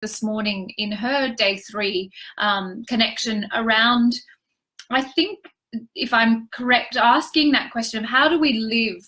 this morning in her day 3 connection around, I think, if I'm correct, asking that question of how do we live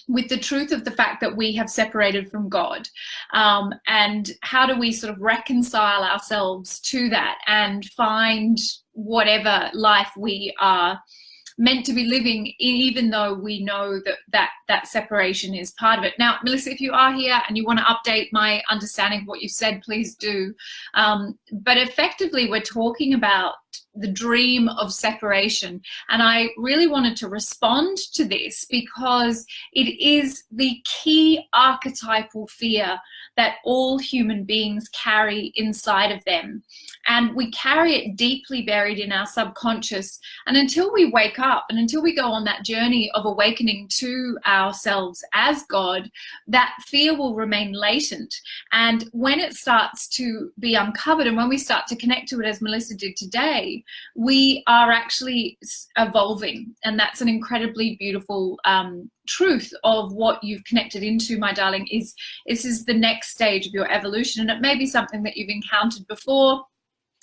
with the truth of the fact that we have separated from God, and how do we sort of reconcile ourselves to that and find whatever life we are meant to be living, even though we know that separation is part of it. Now, Melissa, if you are here and you want to update my understanding of what you said, please do. But effectively, we're talking about the dream of separation. And I really wanted to respond to this because it is the key archetypal fear that all human beings carry inside of them. And we carry it deeply buried in our subconscious. And until we wake up and until we go on that journey of awakening to ourselves as God, that fear will remain latent. And when it starts to be uncovered and when we start to connect to it, as Melissa did today, we are actually evolving. And that's an incredibly beautiful truth of what you've connected into, my darling, is this is the next stage of your evolution. And it may be something that you've encountered before,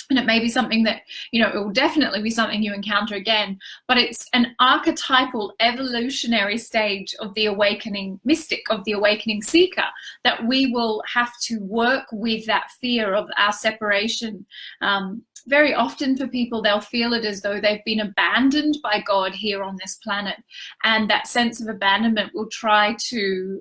and it may be something that, you know, it will definitely be something you encounter again, but it's an archetypal evolutionary stage of the awakening mystic, of the awakening seeker, that we will have to work with that fear of our separation. Very often for people, they'll feel it as though they've been abandoned by God here on this planet. And that sense of abandonment will try to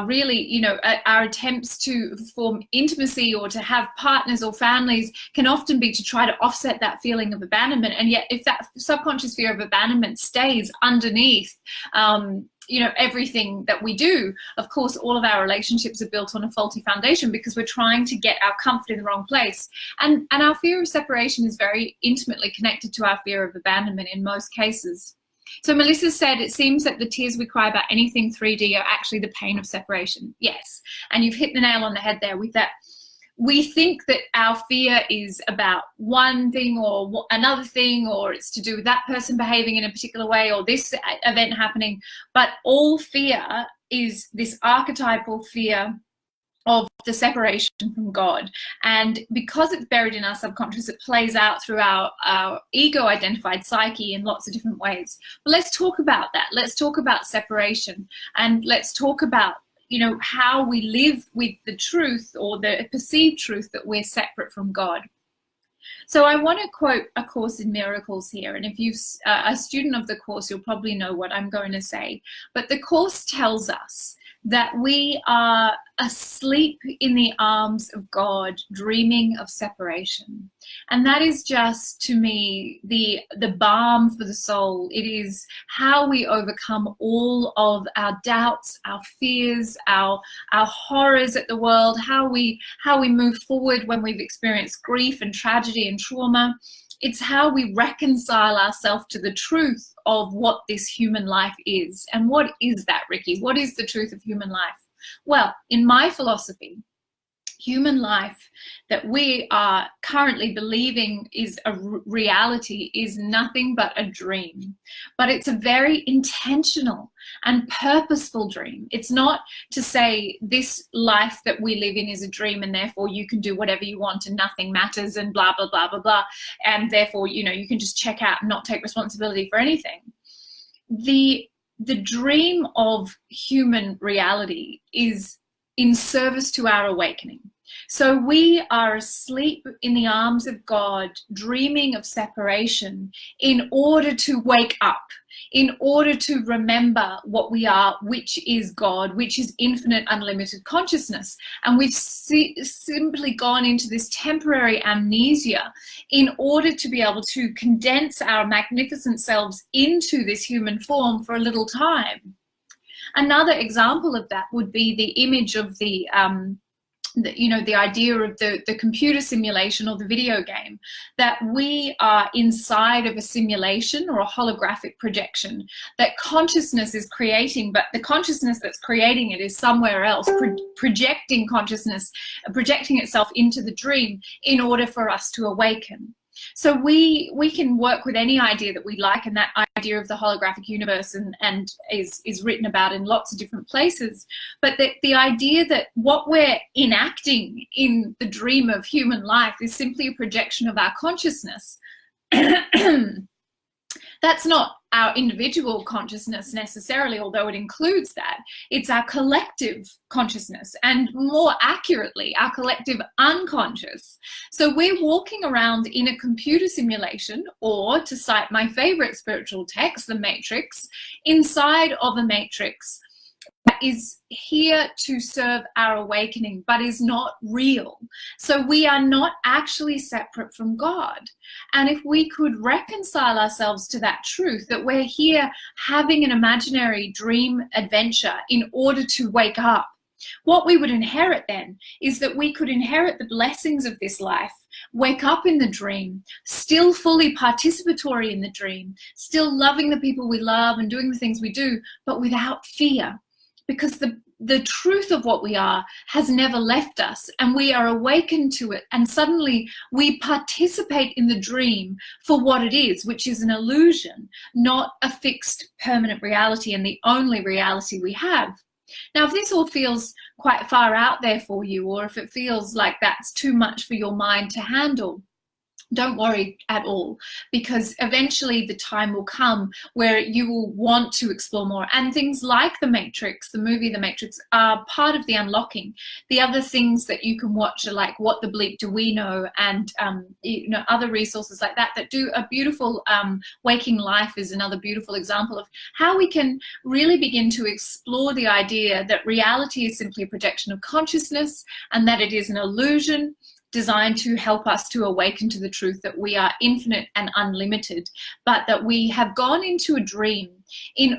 really, you know, our attempts to form intimacy or to have partners or families can often be to try to offset that feeling of abandonment. And yet if that subconscious fear of abandonment stays underneath, you know, everything that we do, of course, all of our relationships are built on a faulty foundation because we're trying to get our comfort in the wrong place. And our fear of separation is very intimately connected to our fear of abandonment in most cases. So Melissa said, it seems that the tears we cry about anything 3D are actually the pain of separation. Yes. And you've hit the nail on the head there with that. We think that our fear is about one thing or another thing, or it's to do with that person behaving in a particular way or this event happening. But all fear is this archetypal fear of the separation from God. And because it's buried in our subconscious, it plays out through our ego-identified psyche in lots of different ways. But let's talk about that. Let's talk about separation, and let's talk about, you know, how we live with the truth or the perceived truth that we're separate from God. So I want to quote A Course in Miracles here. And if you're a student of the Course, you'll probably know what I'm going to say. But the Course tells us that we are asleep in the arms of God, dreaming of separation. And that is just, to me, the balm for the soul. It is how we overcome all of our doubts, our fears, our horrors at the world, how we move forward when we've experienced grief and tragedy and trauma. It's how we reconcile ourselves to the truth of what this human life is. And what is that, Ricky? What is the truth of human life? Well, in my philosophy, human life that we are currently believing is a reality is nothing but a dream. But it's a very intentional and purposeful dream. It's not to say this life that we live in is a dream and therefore you can do whatever you want and nothing matters and blah, blah, blah, blah, blah. And therefore, you know, you can just check out and not take responsibility for anything. The dream of human reality is in service to our awakening. So we are asleep in the arms of God, dreaming of separation in order to wake up, in order to remember what we are, which is God, which is infinite, unlimited consciousness. And we've simply gone into this temporary amnesia in order to be able to condense our magnificent selves into this human form for a little time. Another example of that would be the image of the idea of the computer simulation or the video game, that we are inside of a simulation or a holographic projection that consciousness is creating, but the consciousness that's creating it is somewhere else, projecting consciousness, projecting itself into the dream in order for us to awaken. So we can work with any idea that we like, and that idea of the holographic universe and is written about in lots of different places. But the idea that what we're enacting in the dream of human life is simply a projection of our consciousness. That's not our individual consciousness necessarily, although it includes that. It's our collective consciousness, and more accurately, our collective unconscious. So we're walking around in a computer simulation, or, to cite my favorite spiritual text, the Matrix, inside of a matrix that is here to serve our awakening, but is not real. So we are not actually separate from God. And if we could reconcile ourselves to that truth, that we're here having an imaginary dream adventure in order to wake up, what we would inherit then is that we could inherit the blessings of this life, wake up in the dream, still fully participatory in the dream, still loving the people we love and doing the things we do, but without fear. Because the truth of what we are has never left us, and we are awakened to it, and suddenly we participate in the dream for what it is, which is an illusion, not a fixed permanent reality and the only reality we have. Now, if this all feels quite far out there for you, or if it feels like that's too much for your mind to handle, don't worry at all, because eventually the time will come where you will want to explore more. And things like The Matrix, the movie The Matrix, are part of the unlocking. The other things that you can watch are like What the Bleep Do We Know, and other resources like that do a beautiful Waking Life is another beautiful example of how we can really begin to explore the idea that reality is simply a projection of consciousness, and that it is an illusion designed to help us to awaken to the truth that we are infinite and unlimited, but that we have gone into a dream.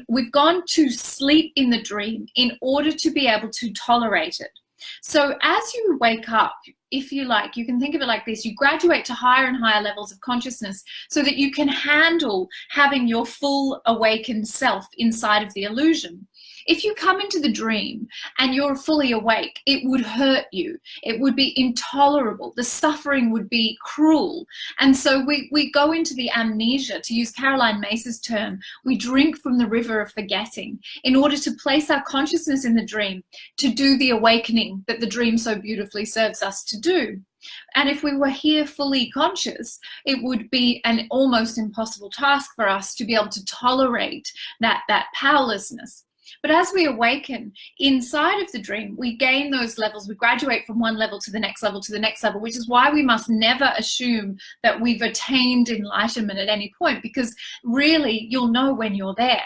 We've gone to sleep in the dream in order to be able to tolerate it. So as you wake up, if you like, you can think of it like this: you graduate to higher and higher levels of consciousness so that you can handle having your full awakened self inside of the illusion. If you come into the dream and you're fully awake, it would hurt you. It would be intolerable. The suffering would be cruel. And so we go into the amnesia, to use Caroline Mace's term. We drink from the river of forgetting in order to place our consciousness in the dream, to do the awakening that the dream so beautifully serves us to do. And if we were here fully conscious, it would be an almost impossible task for us to be able to tolerate that powerlessness. But as we awaken inside of the dream, we gain those levels. We graduate from one level to the next level to the next level, which is why we must never assume that we've attained enlightenment at any point, because really you'll know when you're there.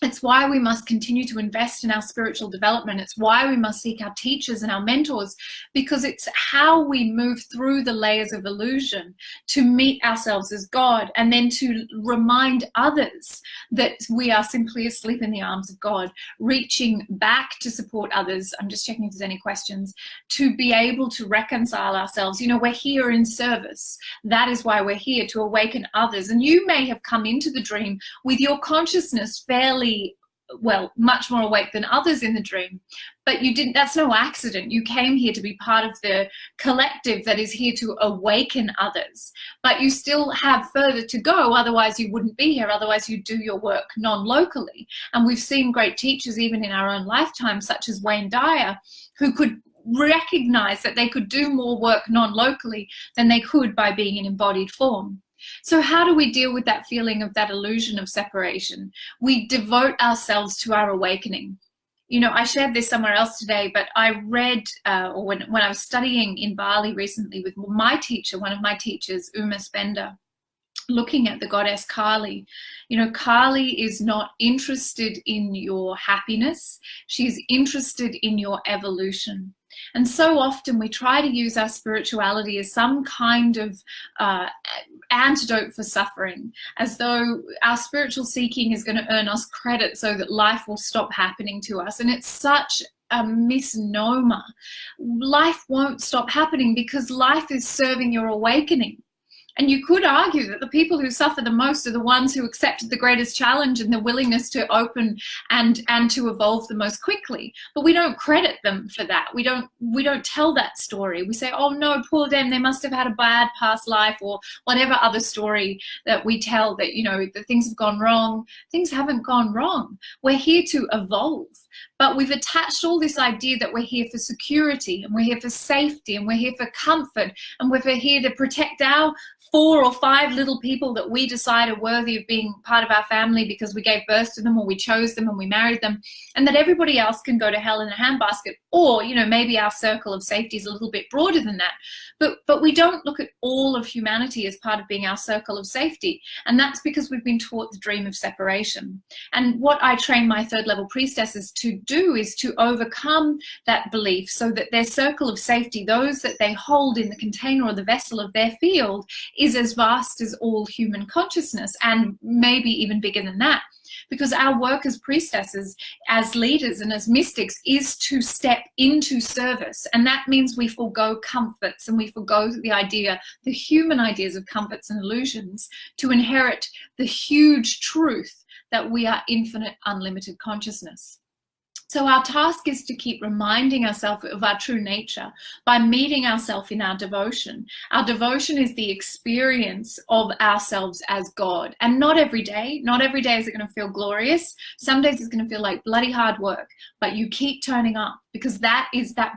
It's why we must continue to invest in our spiritual development. It's why we must seek our teachers and our mentors, because it's how we move through the layers of illusion to meet ourselves as God, and then to remind others that we are simply asleep in the arms of God, reaching back to support others. I'm just checking if there's any questions, to be able to reconcile ourselves. We're here in service. That is why we're here, to awaken others. And you may have come into the dream with your consciousness much more awake than others in the dream, but you didn't. That's no accident. You came here to be part of the collective that is here to awaken others, but you still have further to go. Otherwise you wouldn't be here. Otherwise you do your work non-locally. And we've seen great teachers even in our own lifetime, such as Wayne Dyer, who could recognize that they could do more work non-locally than they could by being in embodied form. So how do we deal with that feeling of that illusion of separation? We devote ourselves to our awakening. I shared this somewhere else today, but I read, when I was studying in Bali recently with my teacher, one of my teachers, Uma Spender, looking at the goddess Kali. Kali is not interested in your happiness. She's interested in your evolution. And so often we try to use our spirituality as some kind of antidote for suffering, as though our spiritual seeking is going to earn us credit so that life will stop happening to us. And it's such a misnomer. Life won't stop happening because life is serving your awakening. And you could argue that the people who suffer the most are the ones who accepted the greatest challenge and the willingness to open and to evolve the most quickly. But we don't credit them for that. We don't tell that story. We say, oh no, poor them, they must have had a bad past life, or whatever other story that we tell, that, you know, that things have gone wrong. Things haven't gone wrong. We're here to evolve. But we've attached all this idea that we're here for security, and we're here for safety, and we're here for comfort, and we're here to protect our 4 or 5 little people that we decide are worthy of being part of our family because we gave birth to them, or we chose them and we married them, and that everybody else can go to hell in a handbasket. Or, you know, maybe our circle of safety is a little bit broader than that. But we don't look at all of humanity as part of being our circle of safety. And that's because we've been taught the dream of separation. And what I train my 3rd level priestesses to do is to overcome that belief, so that their circle of safety, those that they hold in the container or the vessel of their field, is as vast as all human consciousness, and maybe even bigger than that. Because our work as priestesses, as leaders and as mystics, is to step into service. And that means we forego comforts, and we forego the human ideas of comforts and illusions, to inherit the huge truth that we are infinite, unlimited consciousness. So our task is to keep reminding ourselves of our true nature by meeting ourselves in our devotion. Our devotion is the experience of ourselves as God. And not every day is it going to feel glorious. Some days it's going to feel like bloody hard work, but you keep turning up, because that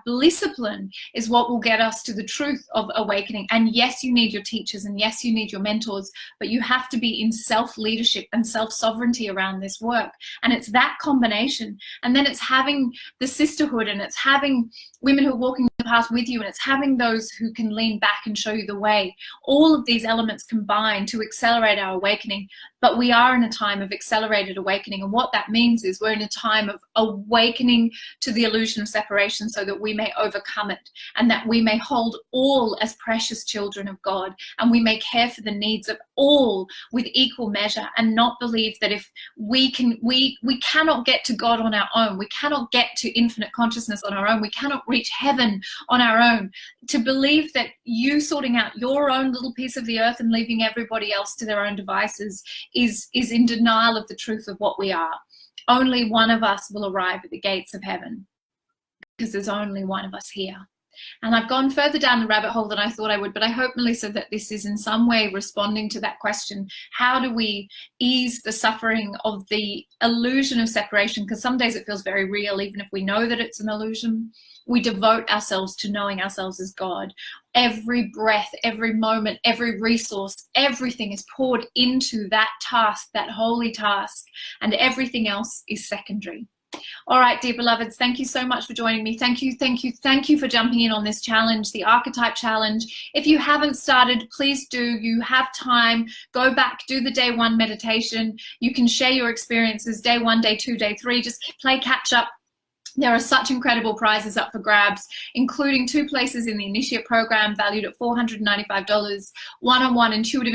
discipline is what will get us to the truth of awakening. And yes, you need your teachers, and yes, you need your mentors, but you have to be in self-leadership and self-sovereignty around this work. And it's that combination. And then it's having the sisterhood, and it's having women who are walking the path with you, and it's having those who can lean back and show you the way. All of these elements combine to accelerate our awakening. But we are in a time of accelerated awakening. And what that means is we're in a time of awakening to the illusion of separation, so that we may overcome it, and that we may hold all as precious children of God, and we may care for the needs of all with equal measure, and not believe that if we cannot get to God on our own, we cannot get to infinite consciousness on our own, we cannot reach heaven on our own. To believe that you sorting out your own little piece of the earth and leaving everybody else to their own devices is in denial of the truth of what we are. Only one of us will arrive at the gates of heaven, because there's only one of us here. And I've gone further down the rabbit hole than I thought I would, but I hope, Melissa, that this is in some way responding to that question. How do we ease the suffering of the illusion of separation? Because some days it feels very real, even if we know that it's an illusion. We devote ourselves to knowing ourselves as God. Every breath, every moment, every resource, everything is poured into that task, that holy task, and everything else is secondary. All right, dear beloveds, thank you so much for joining me. Thank you for jumping in on this challenge, the Archetype Challenge. If you haven't started, please do. You have time. Go back, do the day 1 meditation. You can share your experiences, day 1, day 2, day 3. Just play catch up. There are such incredible prizes up for grabs, including 2 places in the Initiate program valued at $495, one-on-one intuitive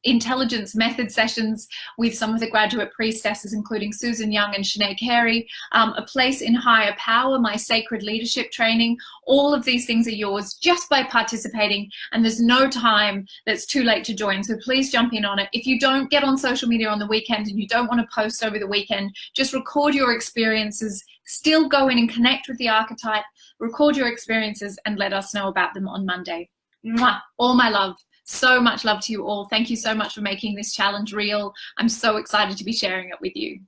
intelligence method sessions with some of the graduate priestesses, including Susan Young and Sinead Carey, a place in Higher Power, my sacred leadership training. All of these things are yours just by participating, and there's no time that's too late to join, so please jump in on it. If you don't get on social media on the weekend and you don't want to post over the weekend, just record your experiences, still go in and connect with the archetype, record your experiences, and let us know about them on Monday. Mwah! All my love. So much love to you all. Thank you so much for making this challenge real. I'm so excited to be sharing it with you.